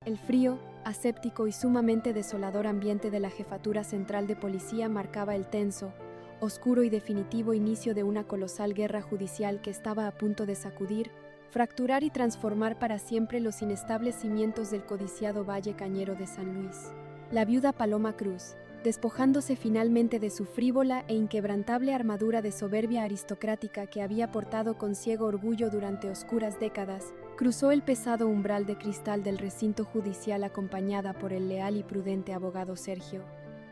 El frío, aséptico y sumamente desolador ambiente de la Jefatura Central de Policía marcaba el tenso, oscuro y definitivo inicio de una colosal guerra judicial que estaba a punto de sacudir, fracturar y transformar para siempre los inestables cimientos del codiciado Valle Cañero de San Luis. La viuda Paloma Cruz, despojándose finalmente de su frívola e inquebrantable armadura de soberbia aristocrática que había portado con ciego orgullo durante oscuras décadas, cruzó el pesado umbral de cristal del recinto judicial acompañada por el leal y prudente abogado Sergio.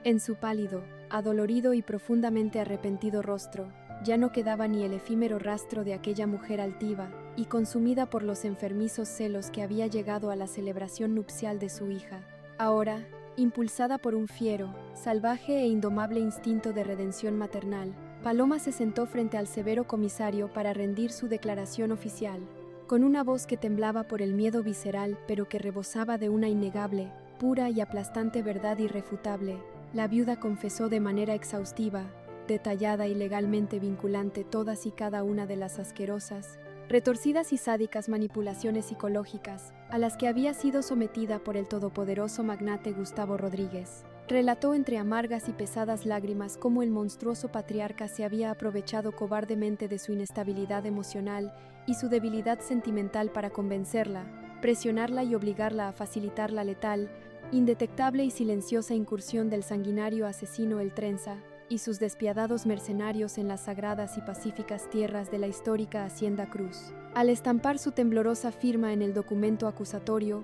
En su pálido, adolorido y profundamente arrepentido rostro, ya no quedaba ni el efímero rastro de aquella mujer altiva y consumida por los enfermizos celos que había llegado a la celebración nupcial de su hija. Ahora, impulsada por un fiero, salvaje e indomable instinto de redención maternal, Paloma se sentó frente al severo comisario para rendir su declaración oficial. Con una voz que temblaba por el miedo visceral pero que rebosaba de una innegable, pura y aplastante verdad irrefutable, la viuda confesó de manera exhaustiva, detallada y legalmente vinculante todas y cada una de las asquerosas, retorcidas y sádicas manipulaciones psicológicas a las que había sido sometida por el todopoderoso magnate Gustavo Rodríguez. Relató entre amargas y pesadas lágrimas cómo el monstruoso patriarca se había aprovechado cobardemente de su inestabilidad emocional y su debilidad sentimental para convencerla, presionarla y obligarla a facilitar la letal, indetectable y silenciosa incursión del sanguinario asesino El Trenza y sus despiadados mercenarios en las sagradas y pacíficas tierras de la histórica Hacienda Cruz. Al estampar su temblorosa firma en el documento acusatorio,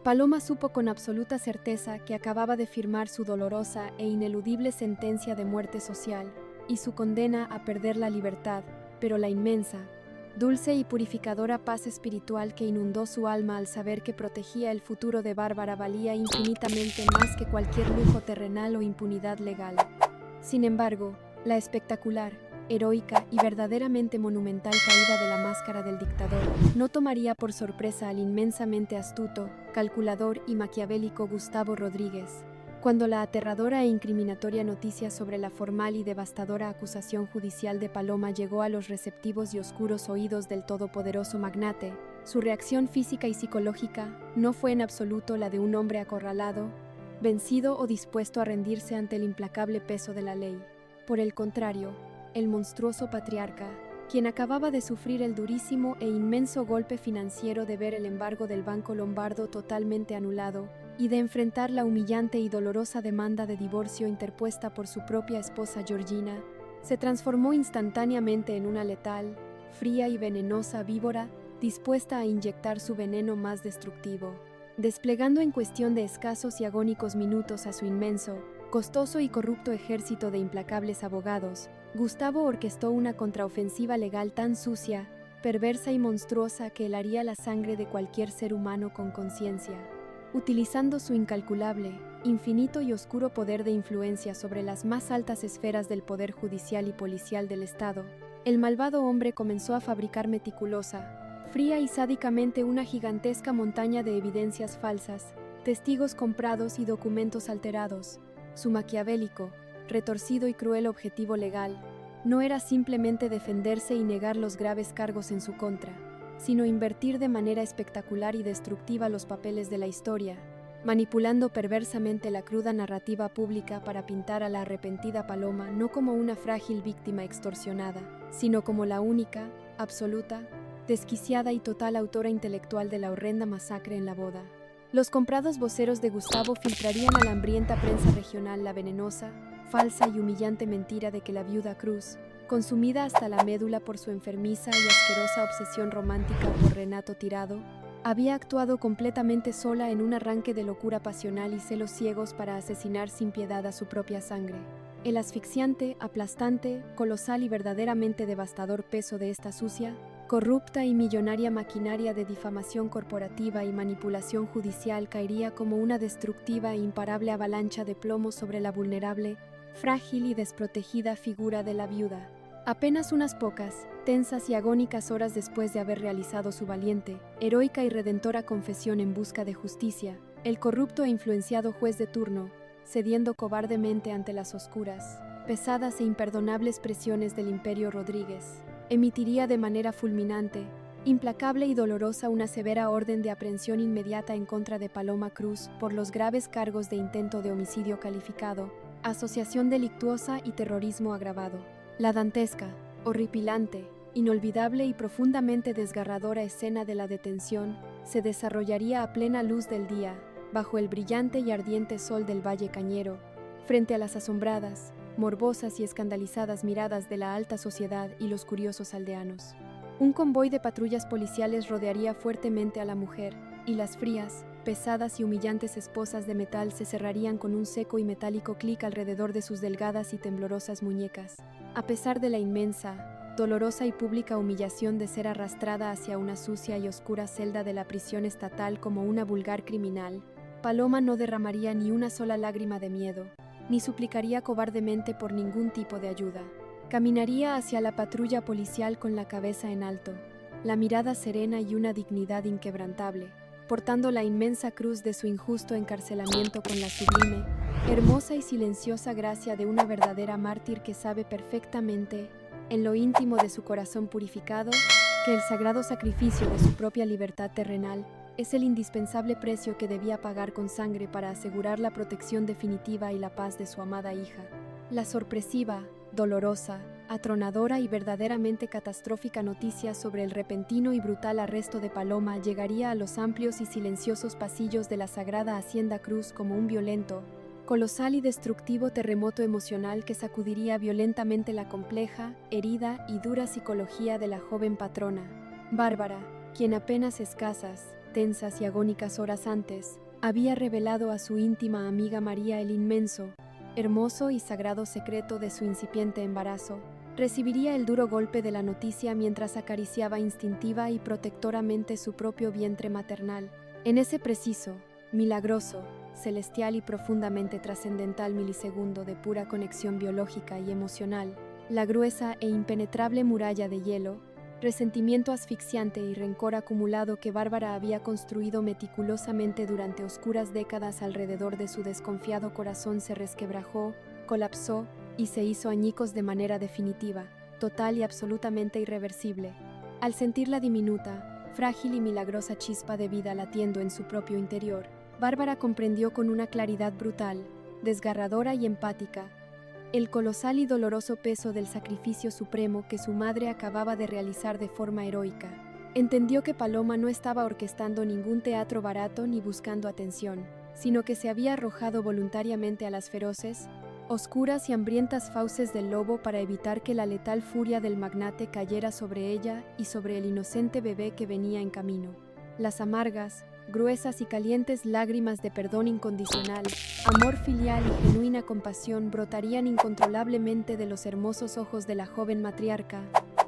Paloma supo con absoluta certeza que acababa de firmar su dolorosa e ineludible sentencia de muerte social y su condena a perder la libertad, pero la inmensa, dulce y purificadora paz espiritual que inundó su alma al saber que protegía el futuro de Bárbara valía infinitamente más que cualquier lujo terrenal o impunidad legal. Sin embargo, la espectacular, heroica y verdaderamente monumental caída de la máscara del dictador no tomaría por sorpresa al inmensamente astuto, calculador y maquiavélico Gustavo Rodríguez. Cuando la aterradora e incriminatoria noticia sobre la formal y devastadora acusación judicial de Paloma llegó a los receptivos y oscuros oídos del todopoderoso magnate, su reacción física y psicológica no fue en absoluto la de un hombre acorralado, vencido o dispuesto a rendirse ante el implacable peso de la ley. Por el contrario, el monstruoso patriarca, quien acababa de sufrir el durísimo e inmenso golpe financiero de ver el embargo del Banco Lombardo totalmente anulado y de enfrentar la humillante y dolorosa demanda de divorcio interpuesta por su propia esposa Georgina, se transformó instantáneamente en una letal, fría y venenosa víbora dispuesta a inyectar su veneno más destructivo. Desplegando en cuestión de escasos y agónicos minutos a su inmenso, costoso y corrupto ejército de implacables abogados, Gustavo orquestó una contraofensiva legal tan sucia, perversa y monstruosa que helaría la sangre de cualquier ser humano con conciencia. Utilizando su incalculable, infinito y oscuro poder de influencia sobre las más altas esferas del poder judicial y policial del Estado, el malvado hombre comenzó a fabricar meticulosa, fría y sádicamente una gigantesca montaña de evidencias falsas, testigos comprados y documentos alterados. Su maquiavélico, retorcido y cruel objetivo legal no era simplemente defenderse y negar los graves cargos en su contra, sino invertir de manera espectacular y destructiva los papeles de la historia, manipulando perversamente la cruda narrativa pública para pintar a la arrepentida Paloma no como una frágil víctima extorsionada, sino como la única, absoluta, desquiciada y total autora intelectual de la horrenda masacre en la boda. Los comprados voceros de Gustavo filtrarían a la hambrienta prensa regional la venenosa, falsa y humillante mentira de que la viuda Cruz, consumida hasta la médula por su enfermiza y asquerosa obsesión romántica por Renato Tirado, había actuado completamente sola en un arranque de locura pasional y celos ciegos para asesinar sin piedad a su propia sangre. El asfixiante, aplastante, colosal y verdaderamente devastador peso de esta sucia, corrupta y millonaria maquinaria de difamación corporativa y manipulación judicial caería como una destructiva e imparable avalancha de plomo sobre la vulnerable, frágil y desprotegida figura de la viuda. Apenas unas pocas, tensas y agónicas horas después de haber realizado su valiente, heroica y redentora confesión en busca de justicia, el corrupto e influenciado juez de turno, cediendo cobardemente ante las oscuras, pesadas e imperdonables presiones del Imperio Rodríguez, emitiría de manera fulminante, Implacable y dolorosa, una severa orden de aprehensión inmediata en contra de Paloma Cruz por los graves cargos de intento de homicidio calificado, asociación delictuosa y terrorismo agravado. La dantesca, horripilante, inolvidable y profundamente desgarradora escena de la detención se desarrollaría a plena luz del día, bajo el brillante y ardiente sol del Valle Cañero, frente a las asombradas, morbosas y escandalizadas miradas de la alta sociedad y los curiosos aldeanos. Un convoy de patrullas policiales rodearía fuertemente a la mujer, y las frías, pesadas y humillantes esposas de metal se cerrarían con un seco y metálico clic alrededor de sus delgadas y temblorosas muñecas. A pesar de la inmensa, dolorosa y pública humillación de ser arrastrada hacia una sucia y oscura celda de la prisión estatal como una vulgar criminal, Paloma no derramaría ni una sola lágrima de miedo, ni suplicaría cobardemente por ningún tipo de ayuda. Caminaría hacia la patrulla policial con la cabeza en alto, la mirada serena y una dignidad inquebrantable, portando la inmensa cruz de su injusto encarcelamiento con la sublime, hermosa y silenciosa gracia de una verdadera mártir que sabe perfectamente, en lo íntimo de su corazón purificado, que el sagrado sacrificio de su propia libertad terrenal es el indispensable precio que debía pagar con sangre para asegurar la protección definitiva y la paz de su amada hija. La sorpresiva, dolorosa, atronadora y verdaderamente catastrófica noticia sobre el repentino y brutal arresto de Paloma llegaría a los amplios y silenciosos pasillos de la Sagrada Hacienda Cruz como un violento, colosal y destructivo terremoto emocional que sacudiría violentamente la compleja, herida y dura psicología de la joven patrona, Bárbara, quien apenas escasas, tensas y agónicas horas antes, había revelado a su íntima amiga María el inmenso, hermoso y sagrado secreto de su incipiente embarazo. Recibiría el duro golpe de la noticia mientras acariciaba instintiva y protectoramente su propio vientre maternal. En ese preciso, milagroso, celestial y profundamente trascendental milisegundo de pura conexión biológica y emocional, la gruesa e impenetrable muralla de hielo, resentimiento asfixiante y rencor acumulado que Bárbara había construido meticulosamente durante oscuras décadas alrededor de su desconfiado corazón se resquebrajó, colapsó y se hizo añicos de manera definitiva, total y absolutamente irreversible. Al sentir la diminuta, frágil y milagrosa chispa de vida latiendo en su propio interior, Bárbara comprendió con una claridad brutal, desgarradora y empática, el colosal y doloroso peso del sacrificio supremo que su madre acababa de realizar de forma heroica. Entendió que Paloma no estaba orquestando ningún teatro barato ni buscando atención, sino que se había arrojado voluntariamente a las feroces, oscuras y hambrientas fauces del lobo para evitar que la letal furia del magnate cayera sobre ella y sobre el inocente bebé que venía en camino. Las amargas, gruesas y calientes lágrimas de perdón incondicional, amor filial y genuina compasión brotarían incontrolablemente de los hermosos ojos de la joven matriarca,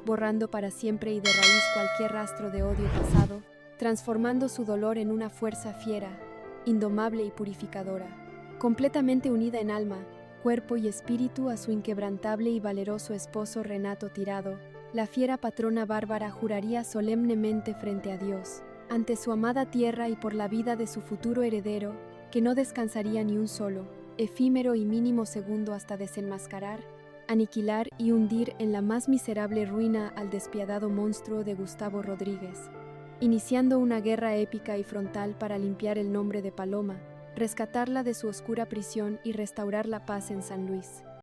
borrando para siempre y de raíz cualquier rastro de odio pasado, transformando su dolor en una fuerza fiera, indomable y purificadora. Completamente unida en alma, cuerpo y espíritu a su inquebrantable y valeroso esposo Renato Tirado, la fiera patrona Bárbara juraría solemnemente frente a Dios, ante su amada tierra y por la vida de su futuro heredero, que no descansaría ni un solo, efímero y mínimo segundo hasta desenmascarar, aniquilar y hundir en la más miserable ruina al despiadado monstruo de Gustavo Rodríguez, iniciando una guerra épica y frontal para limpiar el nombre de Paloma, rescatarla de su oscura prisión y restaurar la paz en San Luis.